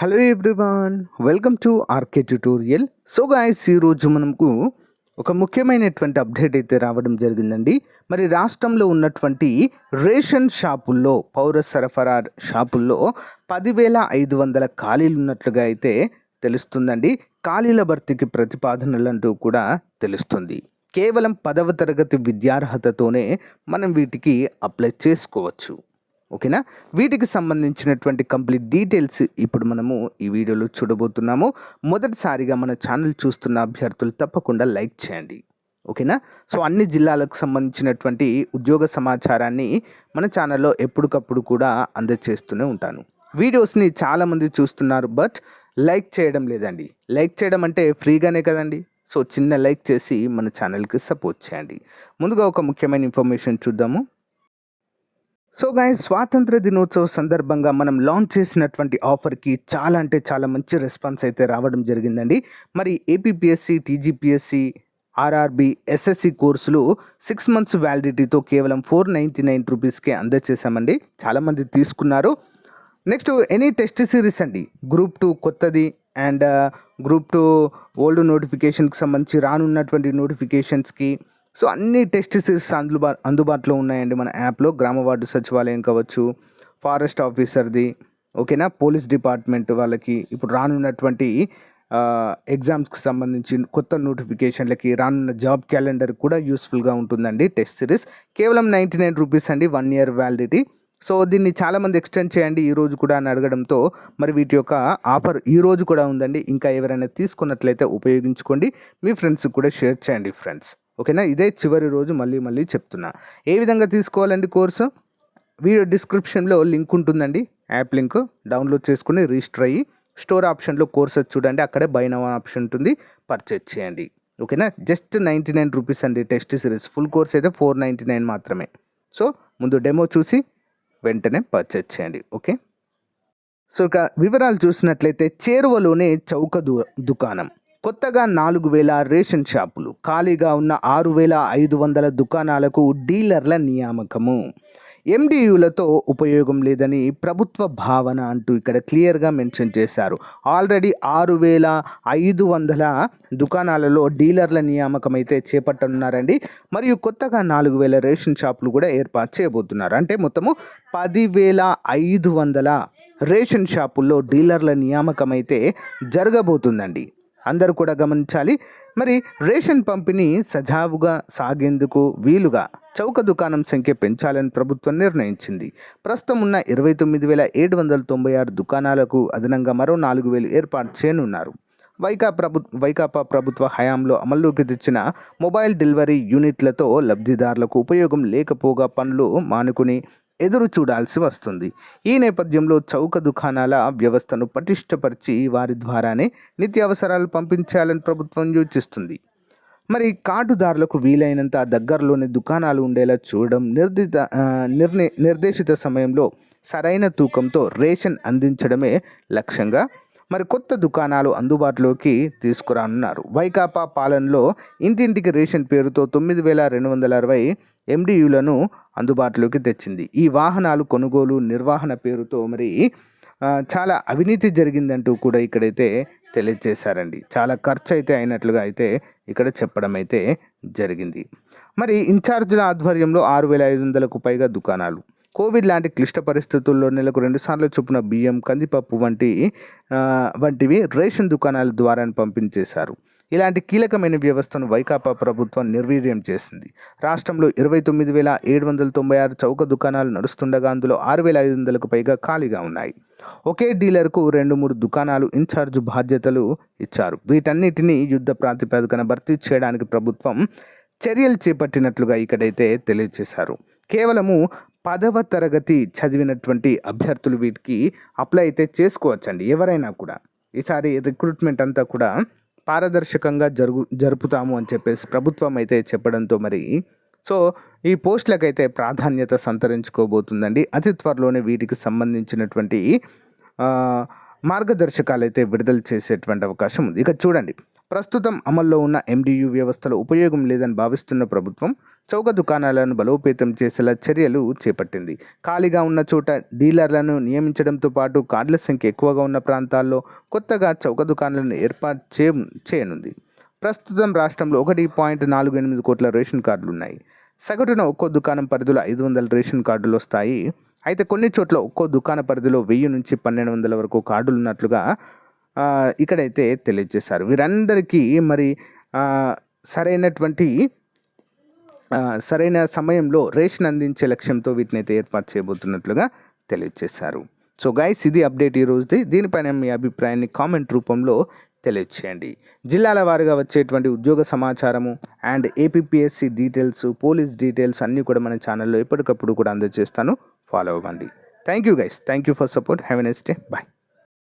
Hello everyone, welcome to RK tutorial. So guys, ఈరోజు మనకు ఒక ముఖ్యమైనటువంటి అప్డేట్ అయితే రావడం జరిగిందండి. మరి రాష్ట్రంలో ఉన్నటువంటి రేషన్ షాపుల్లో, పౌర సరఫరా షాపుల్లో 10,500 ఖాళీలు ఉన్నట్లుగా అయితే తెలుస్తుందండి. ఖాళీల భర్తీకి ప్రతిపాదనలు అంటూ కూడా తెలుస్తుంది. కేవలం 10వ తరగతి విద్యార్హతతోనే మనం వీటికి అప్లై చేసుకోవచ్చు. ఓకేనా? వీటికి సంబంధించినటువంటి కంప్లీట్ డీటెయిల్స్ ఇప్పుడు మనము ఈ వీడియోలో చూడబోతున్నాము. మొదటిసారిగా మన ఛానల్ చూస్తున్న అభ్యర్థులు తప్పకుండా లైక్ చేయండి. ఓకేనా? సో అన్ని జిల్లాలకు సంబంధించినటువంటి ఉద్యోగ సమాచారాన్ని మన ఛానల్లో ఎప్పటికప్పుడు కూడా అందజేస్తూనే ఉంటాను. వీడియోస్ని చాలామంది చూస్తున్నారు, బట్ లైక్ చేయడం లేదండి. లైక్ చేయడం అంటే ఫ్రీగానే కదండి. సో చిన్న లైక్ చేసి మన ఛానల్కి సపోర్ట్ చేయండి. ముందుగా ఒక ముఖ్యమైన ఇన్ఫర్మేషన్ చూద్దాము. సో గాయ్స్, స్వాతంత్ర దినోత్సవ సందర్భంగా మనం లాంచ్ చేసినటువంటి ఆఫర్కి చాలా అంటే చాలా మంచి రెస్పాన్స్ అయితే రావడం జరిగిందండి. మరి ఏపీపీఎస్సి, టీజీపీఎస్సి, ఆర్ఆర్బి, ఎస్ఎస్సి కోర్సులు 6 మంత్స్ వ్యాలిడిటీతో కేవలం 499 రూపీస్కే అందజేశామండి. చాలామంది తీసుకున్నారు. నెక్స్ట్ ఎనీ టెస్ట్ సిరీస్ అండి, గ్రూప్ 2 కొత్తది అండ్ గ్రూప్ 2 ఓల్డ్ నోటిఫికేషన్కి సంబంధించి రానున్నటువంటి నోటిఫికేషన్స్కి సో అన్ని టెస్ట్ సిరీస్ అందుబాటులో ఉన్నాయండి మన యాప్లో. గ్రామ వార్డు సచివాలయం కావచ్చు, ఫారెస్ట్ ఆఫీసర్ది, ఓకేనా, పోలీస్ డిపార్ట్మెంట్ వాళ్ళకి ఇప్పుడు రానున్నటువంటి ఎగ్జామ్స్కి సంబంధించి కొత్త నోటిఫికేషన్లకి రానున్న జాబ్ క్యాలెండర్ కూడా యూస్ఫుల్గా ఉంటుందండి. టెస్ట్ సిరీస్ కేవలం 99 రూపీస్ అండి, 1 ఇయర్ వ్యాలిడిటీ. సో దీన్ని చాలామంది ఎక్స్టెండ్ చేయండి ఈరోజు కూడా అని అడగడంతో మరి వీటి యొక్క ఆఫర్ ఈరోజు కూడా ఉందండి. ఇంకా ఎవరైనా తీసుకున్నట్లయితే ఉపయోగించుకోండి, మీ ఫ్రెండ్స్కి కూడా షేర్ చేయండి ఫ్రెండ్స్. ఓకేనా? ఇదే చివరి రోజు, మళ్ళీ చెప్తున్నా. ఏ విధంగా తీసుకోవాలండి కోర్సు? వీడియో డిస్క్రిప్షన్లో లింక్ ఉంటుందండి, యాప్ లింక్. డౌన్లోడ్ చేసుకుని రిజిస్టర్ అయ్యి స్టోర్ ఆప్షన్లో కోర్సెస్ చూడండి, అక్కడే బై నౌ ఆప్షన్ ఉంటుంది, పర్చేజ్ చేయండి. ఓకేనా? జస్ట్ 99 రూపీస్ అండి టెస్ట్ సిరీస్. ఫుల్ కోర్స్ అయితే 499 మాత్రమే. సో ముందు డెమో చూసి వెంటనే పర్చేజ్ చేయండి. ఓకే, సో ఇక వివరాలు చూసినట్లయితే చేరువలోనే చౌక దుకాణం. కొత్తగా 4,000 రేషన్ షాపులు, ఖాళీగా ఉన్న 6,500 దుకాణాలకు డీలర్ల నియామకము. ఎండియులతో ఉపయోగం లేదని ప్రభుత్వ భావన అంటూ ఇక్కడ క్లియర్గా మెన్షన్ చేశారు. ఆల్రెడీ 6,500 దుకాణాలలో డీలర్ల నియామకం అయితే చేపట్టనున్నారండి. మరియు కొత్తగా 4,000 రేషన్ షాపులు కూడా ఏర్పాటు చేయబోతున్నారు. అంటే మొత్తము 10,500 రేషన్ షాపుల్లో డీలర్ల నియామకం అయితే జరగబోతుందండి. అందరూ కూడా గమనించాలి. మరి రేషన్ పంపిణీ సజావుగా సాగేందుకు వీలుగా చౌక దుకాణం సంఖ్య పెంచాలని ప్రభుత్వం నిర్ణయించింది. ప్రస్తుతం ఉన్న 29,796 దుకాణాలకు అదనంగా మరో 4,000 ఏర్పాటు చేయనున్నారు. వైకాపా ప్రభుత్వ హయాంలో అమల్లోకి తెచ్చిన మొబైల్ డెలివరీ యూనిట్లతో లబ్ధిదారులకు ఉపయోగం లేకపోగా పనులు మానుకుని ఎదురు చూడాల్సి వస్తుంది. ఈ నేపథ్యంలో చౌక దుకాణాల వ్యవస్థను పటిష్టపరిచి వారి ద్వారానే నిత్యావసరాలు పంపించాలని ప్రభుత్వం యోచిస్తుంది. మరి కార్డుదారులకు వీలైనంత దగ్గరలోని దుకాణాలు ఉండేలా చూడడం, నిర్దేశిత సమయంలో సరైన తూకంతో రేషన్ అందించడమే లక్ష్యంగా మరి కొత్త దుకాణాలు అందుబాటులోకి తీసుకురానున్నారు. వైకాపా పాలనలో ఇంటింటికి రేషన్ పేరుతో 9,260 ఎండియులను అందుబాటులోకి తెచ్చింది. ఈ వాహనాలు కొనుగోలు, నిర్వహణ పేరుతో మరి చాలా అవినీతి జరిగిందంటూ కూడా ఇక్కడైతే తెలియజేశారండి. చాలా ఖర్చు అయితే అయినట్లుగా అయితే ఇక్కడ చెప్పడం అయితే జరిగింది. మరి ఇన్ఛార్జీల ఆధ్వర్యంలో 6,500కు పైగా దుకాణాలు. కోవిడ్ లాంటి క్లిష్ట పరిస్థితుల్లో నెలకు 2 సార్లు చొప్పున బియ్యం, కందిపప్పు వంటివి రేషన్ దుకాణాల ద్వారా పంపించేశారు. ఇలాంటి కీలకమైన వ్యవస్థను వైకాపా ప్రభుత్వం నిర్వీర్యం చేసింది. రాష్ట్రంలో 29,796 చౌక దుకాణాలు నడుస్తుండగా అందులో 6,500కు పైగా ఖాళీగా ఉన్నాయి. ఒకే డీలర్కు 2-3 దుకాణాలు ఇన్ఛార్జ్ బాధ్యతలు ఇచ్చారు. వీటన్నిటినీ యుద్ధ ప్రాతిపదికన భర్తీ చేయడానికి ప్రభుత్వం చర్యలు చేపట్టినట్లుగా ఇక్కడైతే తెలియజేశారు. కేవలము 10వ తరగతి చదివినటువంటి అభ్యర్థులు వీటికి అప్లై అయితే చేసుకోవచ్చండి. ఎవరైనా కూడా ఈసారి రిక్రూట్మెంట్ అంతా కూడా పారదర్శకంగా జరుపుతాము అని చెప్పేసి ప్రభుత్వం అయితే చెప్పడంతో మరి సో ఈ పోస్టులకైతే ప్రాధాన్యత సంతరించుకోబోతుందండి. అతి త్వరలోనే వీటికి సంబంధించినటువంటి మార్గదర్శకాలు అయితే విడుదల చేసేటువంటి అవకాశం ఉంది. ఇక చూడండి, ప్రస్తుతం అమల్లో ఉన్న MDU వ్యవస్థలో ఉపయోగం లేదని భావిస్తున్న ప్రభుత్వం చౌక దుకాణాలను బలోపేతం చేసేలా చర్యలు చేపట్టింది. ఖాళీగా ఉన్న చోట డీలర్లను నియమించడంతో పాటు కార్డుల సంఖ్య ఎక్కువగా ఉన్న ప్రాంతాల్లో కొత్తగా చౌక దుకాణాలను ఏర్పాటు చేయనుంది. ప్రస్తుతం రాష్ట్రంలో 1.48 కోట్ల రేషన్ కార్డులు ఉన్నాయి. సగటున ఒక్కో దుకాణం పరిధిలో 500 రేషన్ కార్డులు వస్తాయి. అయితే కొన్ని చోట్ల ఒక్కో దుకాణ పరిధిలో 1000 నుంచి 1200 వరకు కార్డులు ఉన్నట్లుగా ఇక్కడైతే తెలియజేశారు. వీరందరికీ మరి సరైన సమయంలో రేషన్ అందించే లక్ష్యంతో వీటిని అయితే ఏర్పాటు చేయబోతున్నట్లుగా తెలియజేశారు. సో గైస్, ఇది అప్డేట్ ఈ రోజుది. దీనిపైన మీ అభిప్రాయాన్ని కామెంట్ రూపంలో తెలియచేయండి. జిల్లాల వారీగా వచ్చేటువంటి ఉద్యోగ సమాచారము and APPSC details, police details అన్నీ కూడా మన ఛానల్లో ఎప్పటికప్పుడు కూడా అందజేస్తాను. ఫాలో అవ్వండి. Thank you guys. Thank you for support. Have a nice day. Bye.